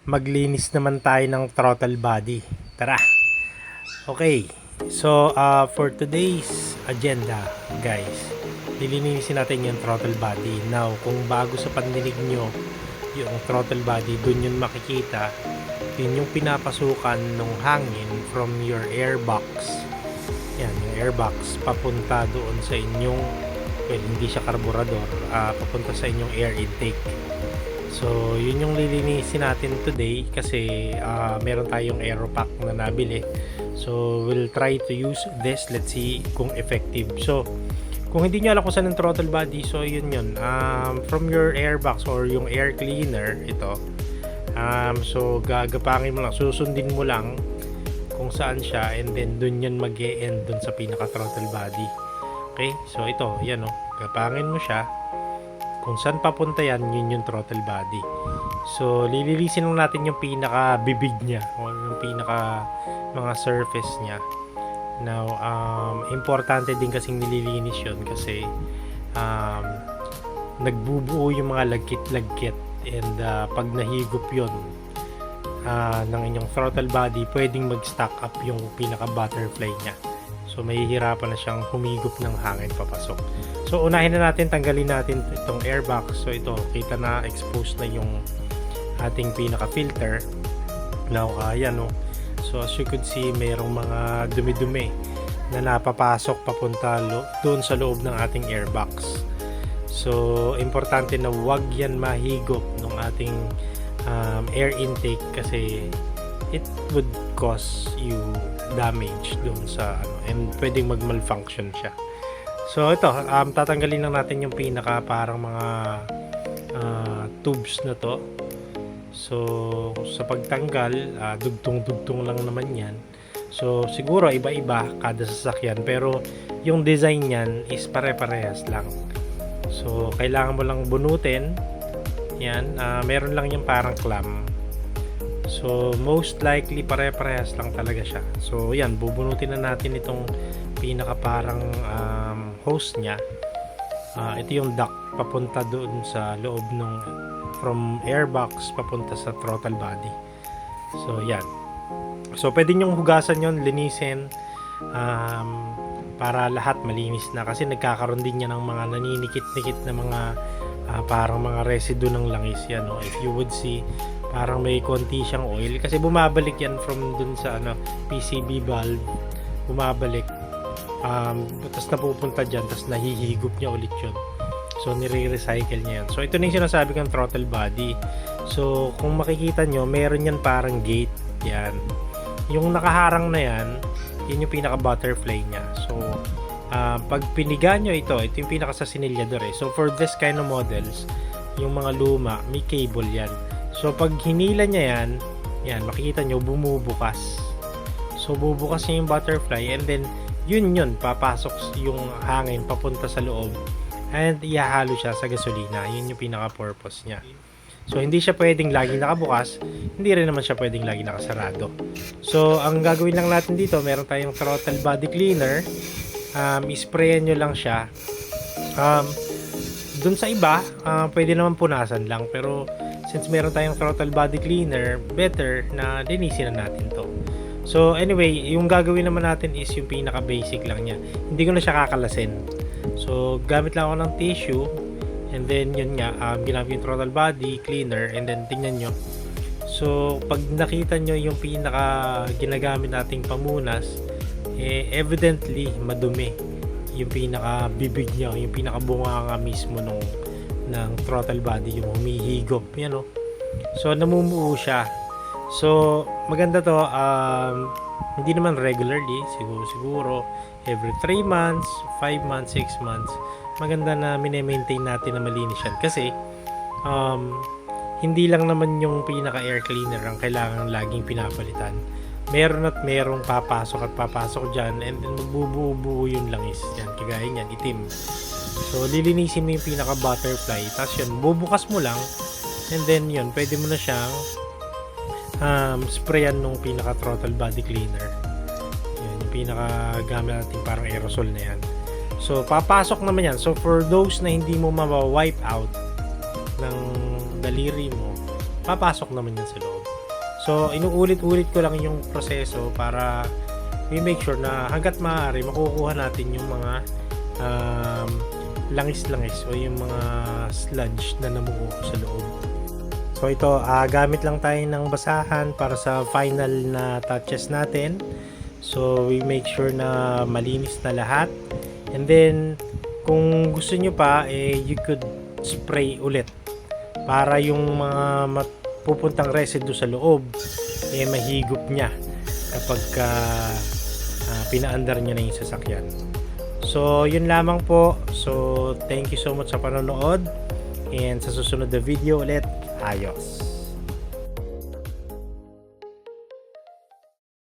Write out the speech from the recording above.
maglinis naman tayo ng throttle body. Tara! Okay, so for today's agenda, guys, lilinisin natin yung throttle body. Now, kung bago sa pandinig nyo yung throttle body, dun yun makikita, yun yung pinapasukan ng hangin from your airbox. Yan, yung airbox papunta doon sa inyong, well, hindi siya karburador, papunta sa inyong air intake. So, yun yung lilinisin natin today kasi meron tayong aeropack na nabili. So, we'll try to use this. Let's see kung effective. So, kung hindi nyo alam kung saan yung throttle body, so yun yun. From your airbox or yung air cleaner, ito. So, gagapangin mo lang, susundin mo lang kung saan siya and then dun yun mag-e-end dun sa pinaka-throttle body. Okay? So, ito, yan o. Gapangin mo siya. Kung saan papunta yan, yun yung throttle body. So, lililisin lang natin yung pinaka-bibig niya o yung pinaka mga surface niya. Now, importante din kasing nililinis yun kasi nagbubuo yung mga lagkit-lagkit and pag nahigop yun ng inyong throttle body, pwedeng mag-stack up yung pinaka-butterfly niya. So, mahihirapan na siyang humigop ng hangin papasok. So, unahin na natin, tanggalin natin itong airbox. So, ito, kita na exposed na yung ating pinaka-filter. Now, ayan o. So, as you could see, mayroong mga dumi-dumi na napapasok papunta doon sa loob ng ating airbox. So, importante na wag yan mahigop ng ating air intake kasi it would cause you damage doon sa and pwedeng mag-malfunction siya. So ito, tatanggalin lang natin yung pinaka parang mga tubes na to. So sa pagtanggal, dugtong-dugtong lang naman yan. So siguro iba-iba kada sasakyan pero yung design niyan is pare-parehas lang. So kailangan mo lang bunutin. Yan, meron lang yung parang clamp. So, most likely pare-parehas lang talaga siya. So, yan, bubunutin na natin itong pinaka parang hose niya. Ito yung duct papunta doon sa loob ng from airbox papunta sa throttle body. So, yan. So, pwede nyong hugasan yon, linisin para lahat malinis na kasi nagkakaroon din yan ng mga naninikit-nikit na mga parang mga residue ng langis yan. No? If you would see, parang may konti siyang oil kasi bumabalik yan from dun sa PCB valve, bumabalik tapos napupunta dyan, tapos nahihigop niya ulit yun. So nire-recycle niya yan. So ito na yung sinasabi kong throttle body. So kung makikita nyo, meron yan parang gate yan, yung nakaharang na yan, yun yung pinaka butterfly niya. So pag piniga nyo ito yung pinaka sa sinilyador eh. So for this kind of models, yung mga luma, may cable yan. So, pag hinila niya yan, makikita nyo, bumubukas. So, bubukas niya yung butterfly and then, yun, papasok yung hangin papunta sa loob and ihahalo siya sa gasolina. Yun yung pinaka-purpose niya. So, hindi siya pwedeng laging nakabukas, hindi rin naman siya pwedeng laging nakasarado. So, ang gagawin lang natin dito, meron tayong throttle body cleaner. Isprayan nyo lang siya. Dun sa iba, pwede naman punasan lang, pero since meron tayong throttle body cleaner, better na linisin na natin to. So anyway, yung gagawin naman natin is yung pinaka basic lang niya. Hindi ko na siya kakalasin. So gamit lang ako ng tissue and then yun nga, ginamit yung throttle body cleaner and then tingnan nyo. So pag nakita nyo yung pinaka ginagamit nating pamunas, evidently madumi yung pinaka bibig niya, yung pinaka bunganga mismo ng throttle body, yung humihigop yan o. So namumuo siya. So maganda to, hindi naman regularly, siguro every 3 months, 5 months, 6 months, maganda na mine-maintain natin na malinis yan kasi hindi lang naman yung pinaka air cleaner ang kailangan laging pinapalitan. Meron at merong papasok dyan and then magbubuo yung langis yan, kagaya yan, itim. So, lilinisin mo yung pinaka butterfly, tapos yun, bubukas mo lang and then yun, pwede mo na siyang sprayan nung pinaka throttle body cleaner. Yan, yung pinaka gamit natin parang aerosol na yan. So, papasok naman yan. So, for those na hindi mo ma-wipe out ng daliri mo, papasok naman yan sa loob. So, inuulit-ulit ko lang yung proseso para we make sure na hanggat maaari makukuha natin yung mga langis-langis o yung mga sludge na namuo sa loob. So ito, gamit lang tayo ng basahan para sa final na touches natin. So we make sure na malinis na lahat. And then kung gusto nyo pa, you could spray ulit para yung mga pupuntang residue sa loob mahigop niya kapag pinaandar nyo na yung sasakyan. So yun lamang po. So thank you so much sa panonood, and sa susunod na video ulit, ayos.